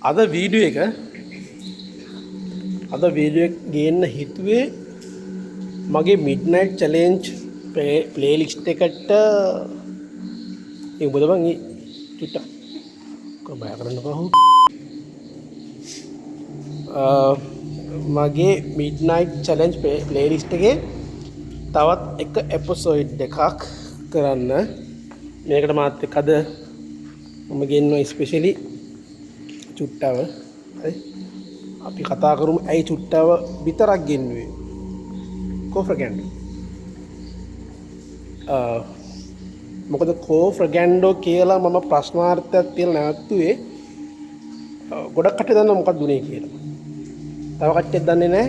අද වීඩියෝ එක ගේන්න හිතුවේ මගේ මිඩ්නයිට් චැලෙන්ජ් ප්ලේලිස්ට් එකට උඹද බං චුට්ටක් කො බය කරන්න පහු මගේ මිඩ්නයිට් චැලෙන්ජ් ප්ලේලිස්ට් එකේ තවත් එක එපිසෝඩ් එකක් කරන්න මේකට මාත් එක්ක අද මම ගෙන්නවා ස්පෙෂලි චුට්ටව හරි අපි කතා කරමු ඇයි චුට්ටව විතරක් ගෙන්නුවේ කෝෆ්‍රගැන්ඩෝ මොකද කෝෆ්‍රගැන්ඩෝ කියලා මම ප්‍රශ්නාර්ථයක් තියලා නැවතුවේ ගොඩක් කට්ටිය දන්නවා මොකක්ද උනේ කියලා. තව කට්ටියක් දන්නේ නැහැ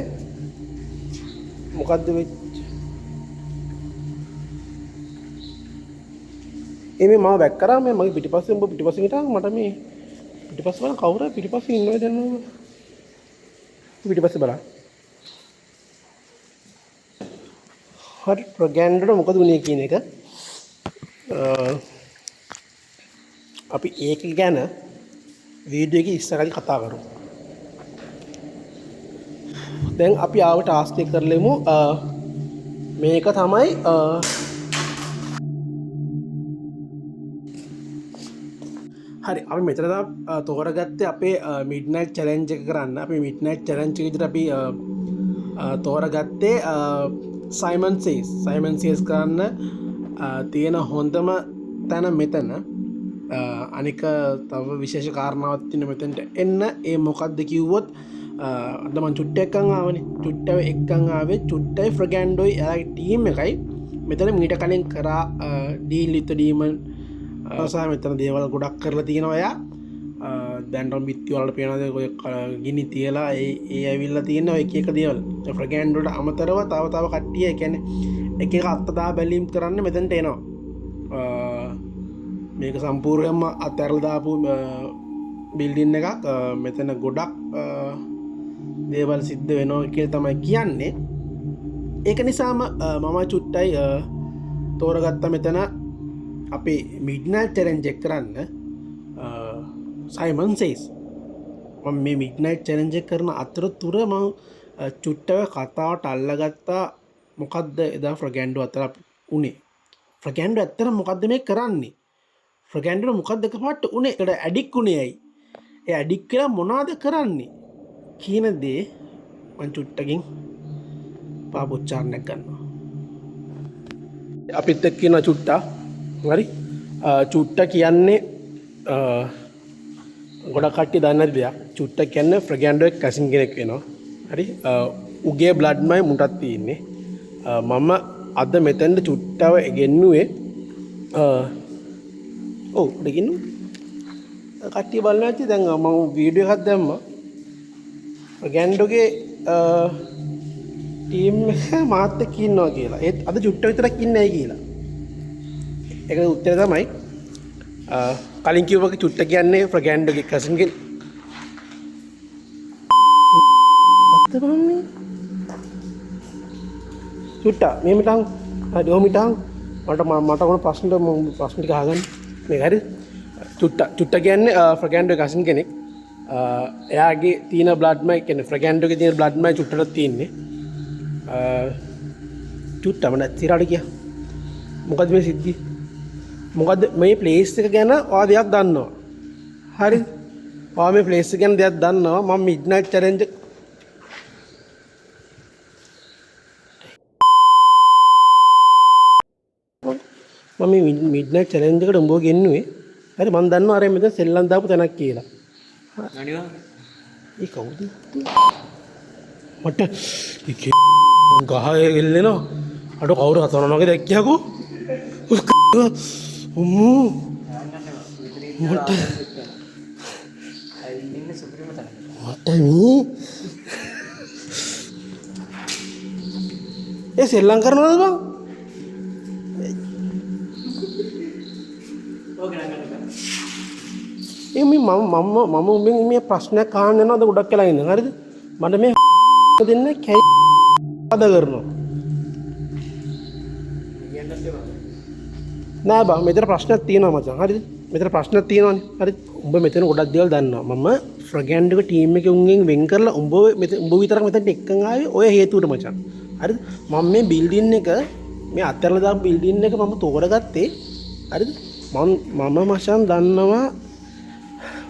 මොකද්ද වෙච්ච එමේ මම බැක් කරා මේ මගේ පිටිපස්සේ උඹ පිටිපස්සේ හිටන් මට මේ පිටිපස්සේ බලන් කවුරු පිටිපස්සේ ඉන්නවද දැන් මම පිටිපස්සේ බලන්න හරි ප්‍රොගැන්ඩෝට මොකද උනේ කියන එක අපි ඒක ගැන වීඩියෝ එකේ ඉස්සරහදී කතා කරමු. දැන් අපි ආව ටාස්ක් එක කරලෙමු මේක තමයි හරි අපි මෙතන තෝරගත්තේ අපේ මිඩ්නයිට් චැලෙන්ජ් එක කරන්න. අපි මිඩ්නයිට් චැලෙන්ජ් එක විදිහට අපි තෝරගත්තේ සයිමන් සේස් කරන්න තියෙන හොඳම තැන මෙතන. අනික තව විශේෂ කාරණාවක් තියෙන මෙතනට එන්න ඒ මොකක්ද කිව්වොත් අද මම චුට්ටක් එක්කන් ආවනේ. චුට්ටව එක්කන් ආවේ චුට්ටයි ෆ්‍රගැන්ඩෝයි එයාගේ ටීම් එකයි මෙතන මීට කලින් කරා ඩීල් විත් ඩීමන් සහ මෙතන දේවල් ගොඩක් කරලා තියෙනවා එයා. දැන් බිත්ති වලට පේනවාද ඔය ගිනි තියලා ඒ ඇවිල්ලා තියෙන ඔය එක එක දේවල්. ෆ්‍රගැන්ඩෝට අමතරව තව කට්ටිය ඒ කියන්නේ එක එක අත්දා බැලීම් කරන්න මෙතනට එනවා. මේක සම්පූර්ණයෙන්ම අත්හැරලා දාපු බිල්ඩින් එකක්. මෙතන ගොඩක් දේවල් සිද්ධ වෙනවා කියලා තමයි කියන්නේ. ඒක නිසාම මම චුට්ටයි තෝරගත්ත මෙතන අපේ මිඩ්නයිට් චැලෙන්ජ් එක කරන්න සයිමන් සේස්. මම මේ මිඩ්නයිට් චැලෙන්ජ් එක කරන අතරතුර මම චුට්ටව කතාවට අල්ලගත්තා මොකද්ද එදා ෆ්‍රගැන්ඩෝ අතර උනේ. ෆ්‍රගැන්ඩෝ ඇත්තට මොකද්ද මේ කරන්නේ? ෆ්‍රගැන්ඩෝ මොකද්ද එකපාරට උනේ? ඒකට ඇඩික් උනේ ඇයි? ඒ ඇඩික් කියලා මොනවද කරන්නේ? කියන දේ මං චුට්ටකින් පාපොච්චාරණයක් ගන්නවා. අපිත් එක්ක ඉන්න චුට්ටා හරි චුට්ටා කියන්නේ ගොඩක් කට්ටිය දන්නේ නැති දෙයක්. චුට්ටා කියන්නේ ෆ්‍රගැන්ඩෝ එක්ක කසින් කෙනෙක් වෙනවා. හරි උගේ බ්ලඩ්මයි මුටත් තියෙන්නේ. මම අද මෙතෙන්ට චුට්ටව ගෙන්නුවේ ඔව් දෙකින්නු කට්ටිය බලන්න ඇති. දැන් මම වීඩියෝ එකක් දැම්මා ෆ්‍රගැන්ඩෝගේ ටීම් එක මාත් එක්ක ඉන්නවා කියලා. ඒත් අද චුට්ට විතරක් ඉන්නේ නැහැ කියලා. ඒකට උත්තරය තමයි කලින් කිව්ව වගේ චුට්ට කියන්නේ ෆ්‍රගැන්ඩෝගේ කසින් කෙනෙක්. චුට්ටා මේ මිටන් හරි ඔහොම මිටන් මට ඕන ප්‍රශ්න ටික අහගන්න. මේක හරි චුට්ටා කියන්නේ ෆ්‍රගැන්ඩෝගේ කසින් කෙනෙක්. එයාගේ තියෙන බ්ලඩ්මයි කියන්නේ ෆ්‍රගැන්ඩෝගේ තියෙන බ්ලඩ්මයි චුට්ටට තියෙන්නේ. චුට්ටා මම තිරාට ගියා. මොකද මේ සිද්ධිය? මොකද මේ ප්ලේස් එක ගැන ඔයා දෙයක් දන්නවා. හරි. ඔයා මේ ප්ලේස් එක ගැන දෙයක් දන්නවා. මම මිඩ්නයිට් චැලෙන්ජ් මම මිඩ්නයිට් චැලෙන්ජ් එකට උඹව ගෙන්නුවේ. හරි මම දන්නවා අර මෙතන සෙල්ලම් දාපු තැනක් කියලා. අනිවා ඒ කවුද? මට ගහේ එල්ලෙනවා. අර කවුරු හතරනවා වගේ දැක්කියකෝ. උම්මෝ මට ඉන්නේ සුප්‍රීම තැන. මට මේ ඒ සෙල්ලම් කරනවද බං? ඒ මම මේ ප්‍රශ්නයක් අහන්න යනවාද ගොඩක් වෙලා ඉන්න. හරිද? මට මේ දෙන්නේ කැයි අද කරනවා. නෑ බං මෙතන ප්‍රශ්නයක් තියෙනවා මචං. හරිද? මෙතන ප්‍රශ්නයක් තියෙනවානේ. හරි. උඹ මෙතන ගොඩක් දේවල් දන්නවා. මම ෆ්‍රගැන්ඩ් එක ටීම් එකේ උන්ගෙන් වෙන් කරලා උඹ විතරක් මෙතනට එක්කන් ආවේ ඔය හේතුවට මචං. හරිද? මම මේ බිල්ඩින් එක මේ අත්හැරලා දාපු බිල්ඩින් එක මම තෝරගත්තේ. හරිද? මම මචං දන්නවා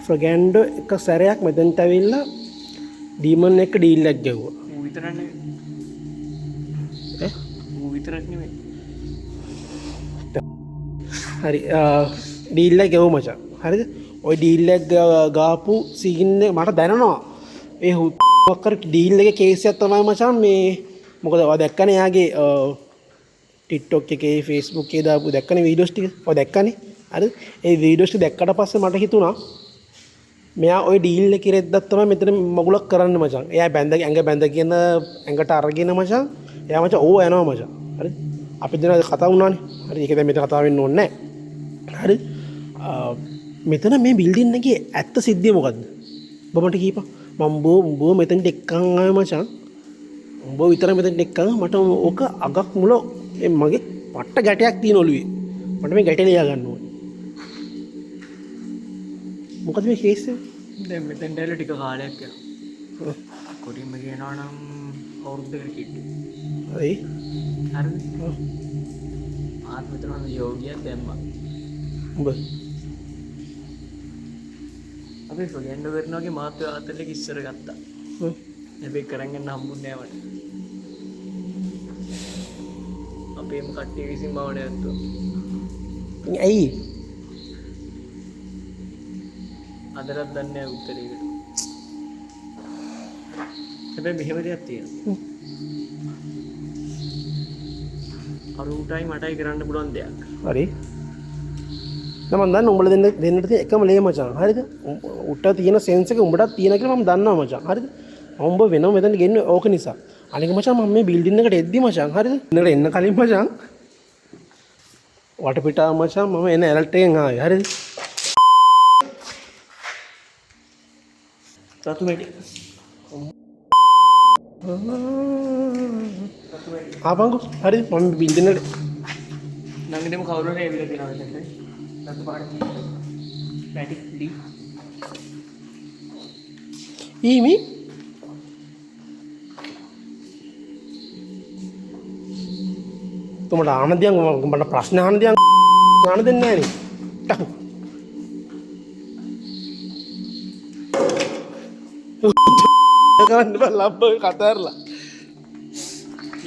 ෆ්‍රගැන්ඩ් එක සැරයක් මෙතනට ඇවිල්ලා ඩීමන් එක ඩීල් එකක් ගැහුවා. ඌ විතරක් නෙවෙයි. ඌ විතරක් නෙවෙයි. හරි ඩීල් එක ගැහුවා මචං. හරිද? ඔය ඩීල් එක ගාපු සීන් එක මට දැනෙනවා. ඒ මොකක්කර ඩීල් එකේ කේස් එකක් තමයි මචං මේ මොකද ඔය දැක්කනේ යාගේ TikTok එකේ Facebook එකේ දාපු දැක්කනේ වීඩියෝස් ටික. ඔය දැක්කනේ. හරිද? ඒ වීඩියෝස් ටික දැක්කට පස්සේ මට හිතුණා මෙයා ඔය ඩීල් එක ඉරෙද්දක් තමයි මෙතන මගුලක් කරන්න මචං. එයා ඇඟ බැඳගෙන ඇඟට අරගෙන මචං. එයා මචං ඕව යනවා මචං. හරිද? අපි දෙනා කතා වුණානේ. හරි ඒක දැන් මෙතන කතා වෙන්න ඕනේ නැහැ. හරි? මෙතන මේ බිල්ඩින් එකේ ඇත්ත සිද්ධිය මොකද්ද? ඔබ මට කියපන්. මම උඹ මෙතනට එක්කන් ආවේ මචං. උඹ විතර මෙතනට එක්කන් මට ඕක අගක් මුල මගේ පට්ට ගැටයක් තියෙන ඔළුවේ. මට මේ ගැටේ ලියා ගන්න ඕනේ. මොකද මේ කේස් එක? දැන් මෙතෙන්ට ඇවිල්ලා ටික කාලයක් යනවා. කොටින්ම කියනවා නම් අවුරුද්දකට කිට්ටු. හරි. හරිද? ආත් මෙතන යෝගියක් දැම්මා. උඹ අපි ෆ්‍රගැන්ඩ් කරනවාගේ මාත් ආතල්ලක ඉස්සර ගත්තා. හැබැයි කරන් යන්න හම්බුන්නේ නැහැ මට. අපේම කට්ටිය විසින් මම නැවතුවා. ඇයි? අදටත් දන්නේ නැහැ උත්තරේකට. හැබැයි මෙහෙම දෙයක් තියෙනවා. අරුටයි මටයි කරන්න පුළුවන් දෙයක්. හරි. මම දන්න උඹලා දෙන්නට තියෙන එකම ලේ මචං. හරිද? උට තියෙන සෙන්ස් එක උඹටත් තියෙන කියලා මම දන්නවා මචං. හරිද? උඹ වෙනම මෙතන ගෙන්නේ ඕක නිසා. අනික මචං මම මේ බිල්ඩින් එකට එද්දි මචං. හරිද? එන්නට එන්න කලින් මචං වටපිටාව මචං මම එන ඇලර්ට් එකෙන් ආවේ. හරිද? රතු මැටි. ආපංකෝ. හරිද? මම බිල්ඩින් එකට නංගිදම කවුරු හරි ඇවිල්ලා තියෙනවා දැන්. රතු පාට මැටි ඩී. ඊමි තුමට ආනදියන් මට ප්‍රශ්න ආනදියන් ආන දෙන්නේ නැහැ නේ. ටකු. කරන්න බෑ ලබ්බ කතරලා.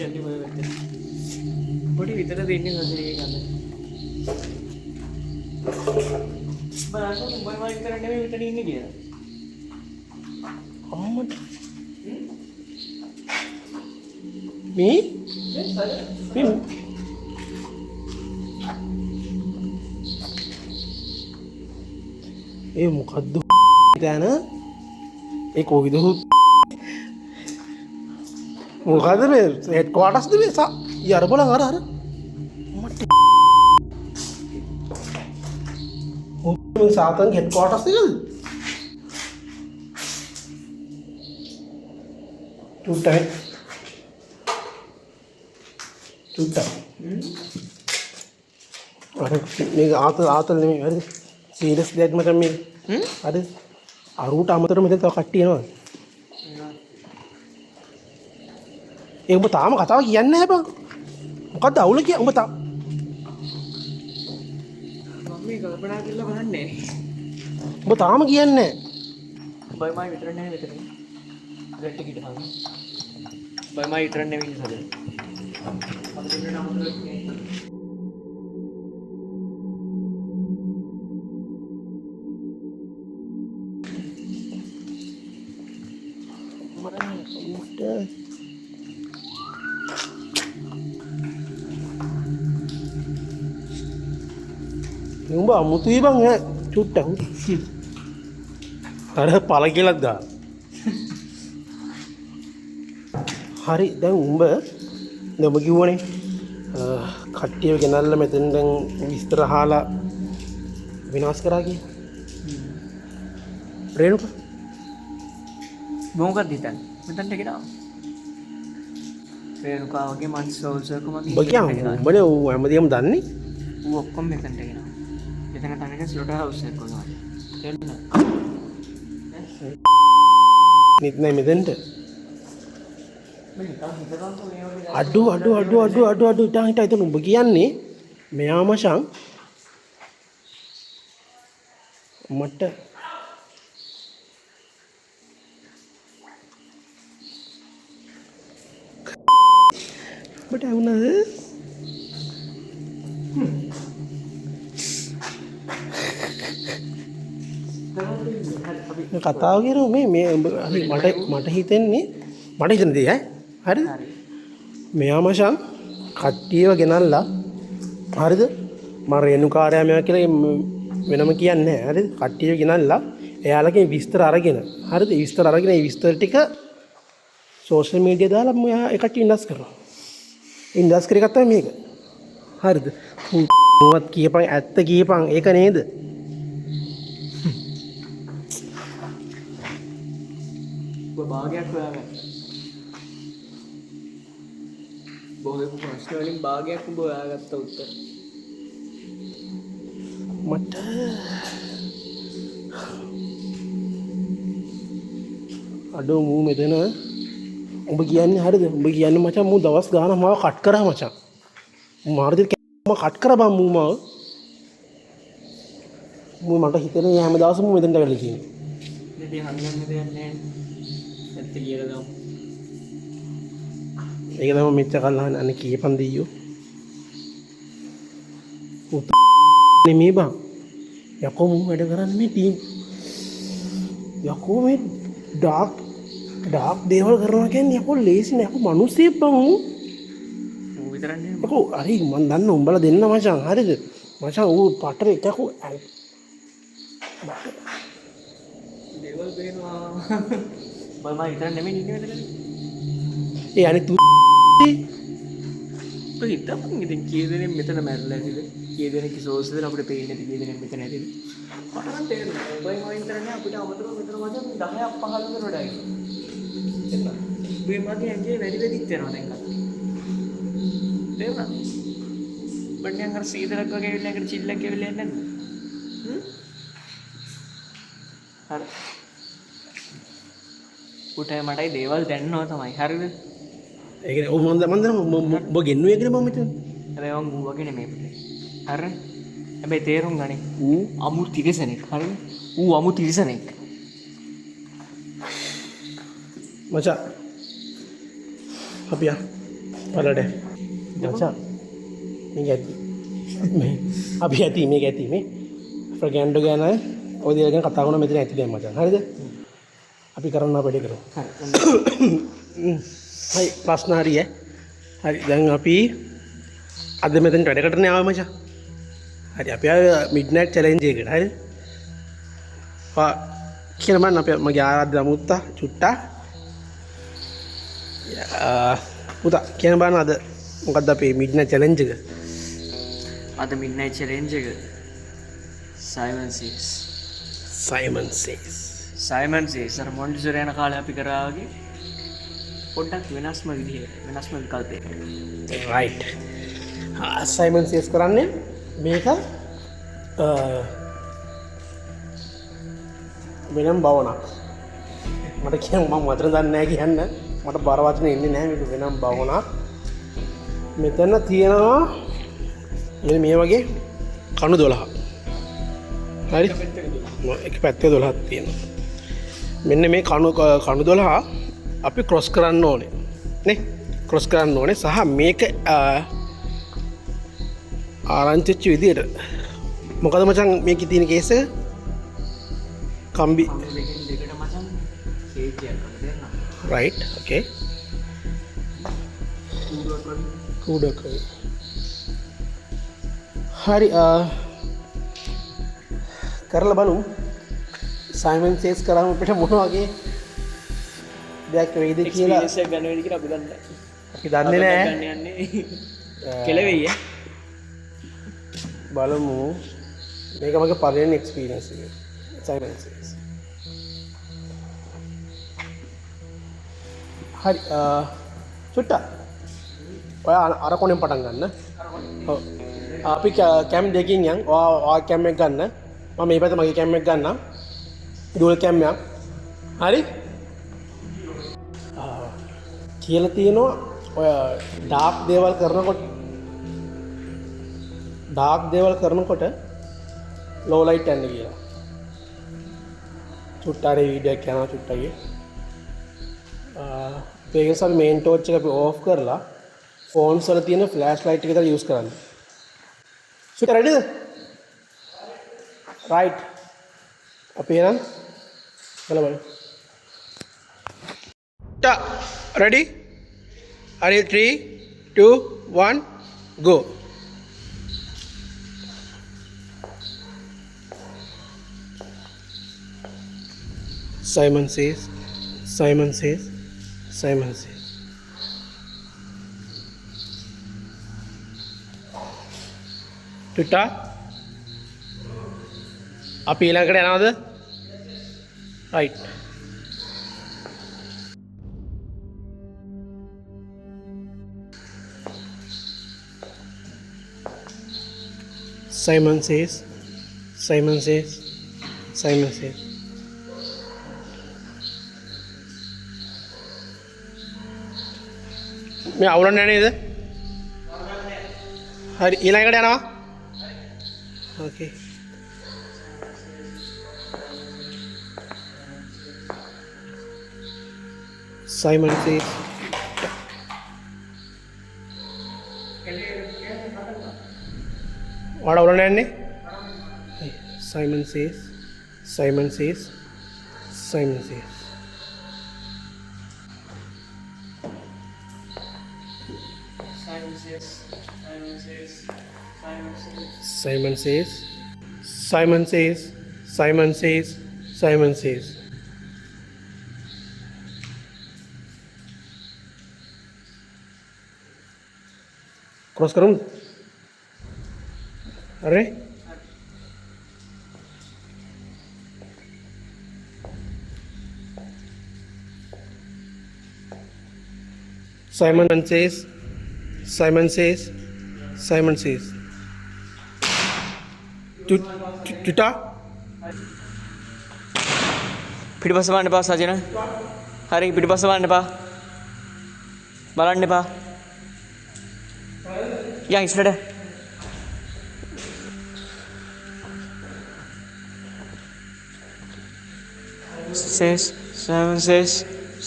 යන්නේ මොකද? පොඩි විතර දෙන්නේ සසරේ ගන්න. බලන්න උඹයි මයි විතර නෙමෙයි මෙතන ඉන්නේ කියලා. අම්මට මේ ඒ මොකද්ද තැන ඒ කොවිද මොකද මේ හෙඩ් ක්වාටර්ස්ද මේ යර බලන් අර මට ඔය සාතන් හෙඩ් ක්වාටර්ස් එකද टूटा अरे මේක ආතල් නෙමෙයි හරිද සීරියස් දෙයක් මචං මේක හරිද අරුට අමතර මෙතන තව කට්ටිය එනවා ඒ උඹ තාම කතාව කියන්නේ නැහැ බං මොකද්ද අවුල කිය උඹ තාම මම මේ කල්පනා කරලා බලන්නේ උඹ තාම කියන්නේ නැහැ උඹයි මයි විතර නෙමෙයි මෙතන රෙට් ටිකට හංග උඹයි මයි විතර නෙමෙයි ඉන්නේ සදේ අපි දෙන්න නම් උඹ අමුතුයි බං ඈ චුට්ටක් අර පළ කියලා ගා හරි දැන් උඹ කිව්වනේ කට්ටිය ගෙනල්ලා මෙතෙන් දැන් විස්තර අහලා විනාශ කරා කිය රේණුක මොකක්ද හිතන්නේ මෙතනට ගෙනාවා රේණුකා වගේ මන්ස් සෝල්සර් කොමද උඹ කියන්නේ උඹනේ ඌ හැමදේම දන්නේ ඌ ඔක්කොම මෙතනට ගෙනාවා මෙතන තනිකර ස්ලොටර් හවුස් එකක් වගේ. තේරුණා? නිත් නෑ මෙතෙන්ට. මේ නිකන් හිතනවා මේ වගේ අඩු ඉතින් හිටා එතන උඹ කියන්නේ මෙයා මචං මට බට වුණාද කතාව කියනවා මේ මට හිතෙන්නේ මට හිතන දේ හරිද මෙයා මචං කට්ටියව ගෙනල්ලා හරිද මම රේණුකාරයා මේවා කියලා වෙනම කියන්නේ නැහැ හරිද කට්ටියව ගෙනල්ලා එයාලගේ විස්තර අරගෙන හරිද විස්තර අරගෙන ඒ විස්තර ටික සෝෂල් මීඩියා දාලා මෙයා ඒ කට්ටිය ඉන්ඩස් කරනවා ඉන්ඩස් කරේ කතාව මේක හරිද මොකක්ද කියපන් ඇත්ත කියපන් ඒක නේද භාගයක් හොයාගන්න. බොහෝ ප්‍රශ්න වලින් භාගයක් උඹ හොයාගත්ත උත්තර. මට අඩෝ මූ මෙතන උඹ කියන්නේ හරිද උඹ කියන්නේ මචං මූ දවස් ගානක් මාව කට් කරා මචං. මාර්දිත් මම කට් කරා බං මූ මාව. මූ මට හිතෙන්නේ හැම දවසම මූ මෙතනට ඇවිල්ලා තියෙන්නේ. ඉතින් හංගන්න දෙයක් නැහැ. ඇත්ත කියලා ගමු. ඒක තමයි මෙච්චර කල්ලා අනේ කීපන් දෙයියෝ. නෙමෙයි බං. යකෝ මූ වැඩ කරන්නේ මේ ටීම්. යකෝ මේ ඩාක් දේවල් කරනවා කියන්නේ යකෝ ලේසි නෑ යකෝ මිනිස්සෙක් බං ඌ. ඌ විතරක් නෙමෙයි. යකෝ හරි මන් දන්න උඹලා දෙන්න මචං හරිද? මචං ඌ පටරේ යකෝ දේවල් පේනවා. මම හිතන්නේ නෙමෙයි ඉන්නේ මෙතන. ඒ අනිත් ඔය හිතපන් ඉතින් කී දෙනෙක් මෙතන මැරලා ඇතිද? කී දෙනෙක් සෝසෙද අපිට පේන්නේ නැති කී දෙනෙක් මෙතන ඇතිද? මට නම් තේරෙනවා. ඔබයි මම ඉන්ටර්නේ අපිට අමතරව මෙතන මචං 10ක් 15ක් වඩා ඉන්නවා. මේ මගේ ඇඟේ වැඩි වැඩිත් යනවා දැන් කතා. තේරුණා? බණ්ඩියන් අර සීතලක් වගේ ඇවිල්ලා එකට චිල්ලක් ඇවිල්ලා යන්නේ නැද්ද? හරි. උටේ මටයි දේවල් දැනනවා තමයි. හරිද? ඒ කියන්නේ ඔව් මම ඔබ ගෙන්නුවේ කියලා මම හිතන්නේ. හැබැයි මම ඌ වගේ නෙමෙයි පුතේ. හරිද? හැබැයි තේරුම් ගනින්. ඌ අමු තිරසනෙක්. හරිද? ඌ අමු තිරසනෙක්. මචං අපි පළඩ මචං මේක ඇති මේ අපි ඇති මේක ඇති මේ ප්‍රගැන්ඩෝ ගැන ඔය දේවල් ගැන කතා කරනවා මෙතන ඇති දැන් මචං හරිද අපි කරන්න අපේ කරමු හරි ප්‍රශ්න හරි හරි දැන් අපි අද මෙතන වැඩකටනේ ආවේ මචං හරි අපි ආවේ මිඩ්නයිට් චැලෙන්ජ් එකට හරිද කියන මම අපේ මගේ ආරාධ්‍ය මුත්තා චුට්ටා පුතා කියන බාන අද මොකක්ද අපේ මිඩ්නයිට් චැලෙන්ජ් එක අද මිඩ්නයිට් චැලෙන්ජ් එක සයිමන් සේස් අර මොන්ටිසෝරි යන කාලේ අපි කරා වගේ පොඩ්ඩක් වෙනස්ම විදිහට වෙනස්ම විකල්පයකට රයිට් සයිමන් සේස් කරන්නේ මේක වෙනම් භවනක් මට කියන්න මම වචන දන්නේ නැහැ කියන්න මට බර වචන එන්නේ නැහැ මේක වෙනම් භවනක් මෙතන තියෙනවා මෙන්න මේ වගේ කණු 12ක් හරි එක පැත්තේ 12ක් තියෙනවා මෙන්න මේ කණු 12 අපි ක්‍රොස් කරන්න ඕනේ නේ ක්‍රොස් කරන්න ඕනේ සහ මේක ආරංචි වෙච්ච විදියට මොකද මචං මේකේ තියෙන කේස් එක කම්බි දෙකට මචං කේජ් එකක් දෙන්න right okay කූඩක් හරි කරලා බලමු සයිමන් සේස් කරාම අපිට මොන වගේ දෙයක් වෙයිද කියලා එක්ස්පීරියන්ස් එක ගන්න වෙයි කියලා අපි දන්නේ අපි දන්නේ නැහැ ගන්න යන්නේ කෙලවෙයි බලමු මේක මගේ පළවෙනි එක්ස්පීරියන්ස් එක සයිමන් සේස් හරි චුට්ටා ඔයා අර කොනෙන් පටන් ගන්න ඔව් අපි කැම් දෙකින් යන් ඔයා කැම් එක ගන්න මම මේ පැත්තේ මගේ කැම් එක ගන්නම් ඩුවල් කැම් එකක් හරි කියලා තියෙනවා ඔය ඩාර්ක් දේවල් කරනකොට ලෝ ලයිට් යන්න කියලා චුට්ටාරේ වීඩියෝ එක යනවා චුට්ටගේ ඒක නිසා මේන් ටෝච් එක අපි ඕෆ් කරලා ෆෝන්ස් වල තියෙන ෆ්ලෑෂ් ලයිට් එක විතර යූස් කරන්න. So ready? Right. අපි එනම් බලමු. Ready? Are you 3 2 1 go. Simon says Twitter අපි ඊළඟට යනවද? right Simon says මේ අවුලන්නේ නේද? හරි ඊළඟට යනවා. Okay. Simon says what අවුලන්නේ? Simon says cross करूँ अरे Simon says Tuta පිටිපස්ස බලන්න එපා සජන. හරි පිටිපස්ස බලන්න එපා. බලන්න එපා. යා ඉස්සරහට.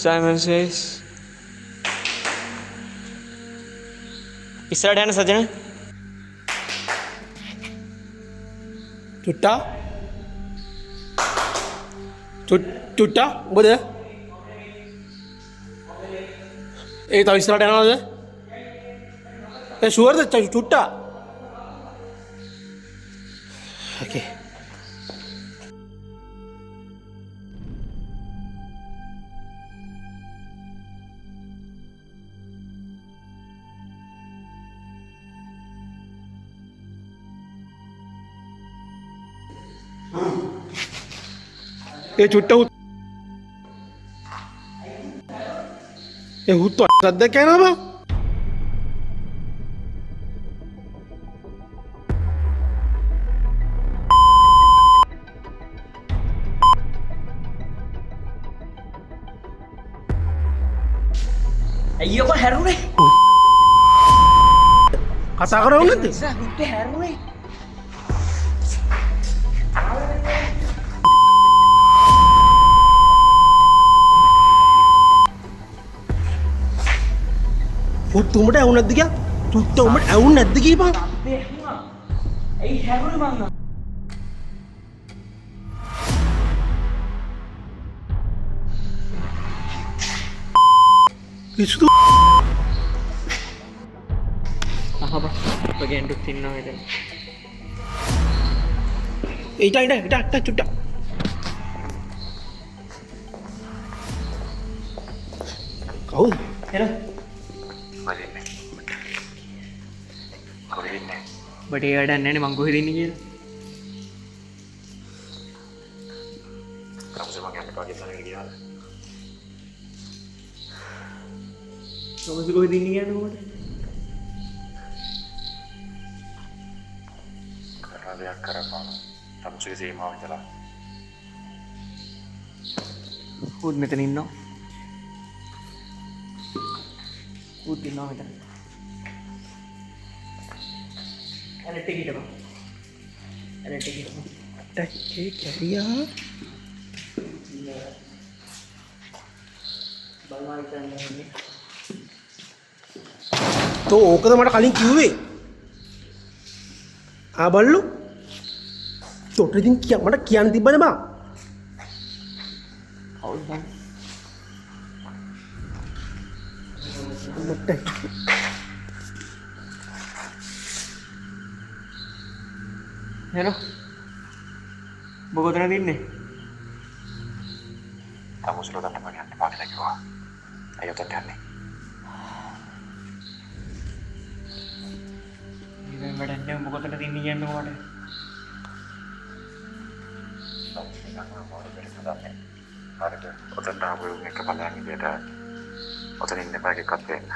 Simon says ඉස්සරහට යන්න සජන. Tuta මොකද? ඒ තව ඉස්සරහට යනවද? ඒ ෂුවර්ද චුට්ටා? ඕකේ. ඒ චුට්ට ඒ හුත්තු සද්දයක් යනවා බං. අයියෝ කොහේ හැරුනේ? කතා කරවුනේ නැද්ද? හුත්තේ හැරුනේ. උඹට ඇවුන් නැද්ද කියා? චුට්ට උඹට ඇවුන් නැද්ද කීපන්? ඇයි හැරුනේ මං? පිස්සුද? අහබ බගෙන්ඩුත් ඉන්නවා මෙතන. ඊට චුට්ට. කවුද? එන බට ඒ වැඩක් නැහැ නේ මං කොහෙද ඉන්නේ කියලා. කොහොමද කොහෙද ඉන්නේ කියන්නේ කොහොමද? දෙයක් කරපන් තමුසේගේ සීමාව ඉඳලා ඌත් මෙතන ඉන්නවා. ඌත් ඉන්නවා මෙතන. ඇලට ගිටපන්. ඇලට ගිටපන්. ටැක්කේ කැරියා බලනවා ඉතින් තෝ ඕකද මට කලින් කිව්වේ ආබල්ලු තොට ඉතින් මට කියන්න තිබ්බනේ බා කවුද බං? මට හෙලෝ. ඔබ කොතනද ඉන්නේ? තමුසේට උදන්න මම යන්න එපා කියලා කිව්වා. අයියෝ උදන්න යන්නේ. ඉතින් වැඩක් නෑ. ඔබ කොතනද ඉන්නේ කියන්නකෝ මට. හරිද? උදන්න ආපු එක බලන්න ඉඳලා උදන්න ඉන්න බෑ එකක් දෙන්න.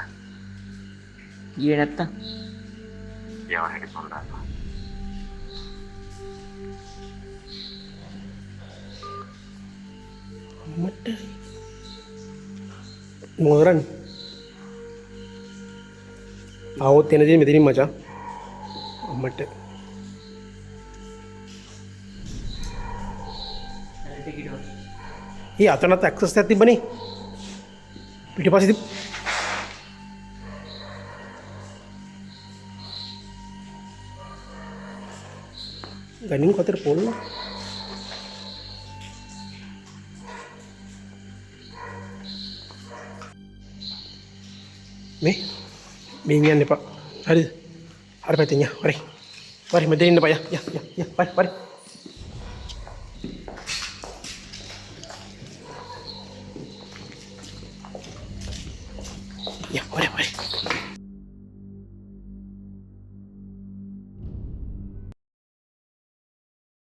ගියේ නැත්තම් යවන්න හැකියි මොනවාද? මට මොරන් ආවොත් එනදී මෙතනින් මචං මට ඇලට ගිටපන්. ඊ අතනත් ඇක්සස් එකක් තිබ්බනේ පිටිපස්සේ ගනින් කොතර පොල්ල මේ යන්න එපා හරිද හරි පැත්තෙන් යා වරි මෙතන ඉන්න එපා යා වරි යා වරි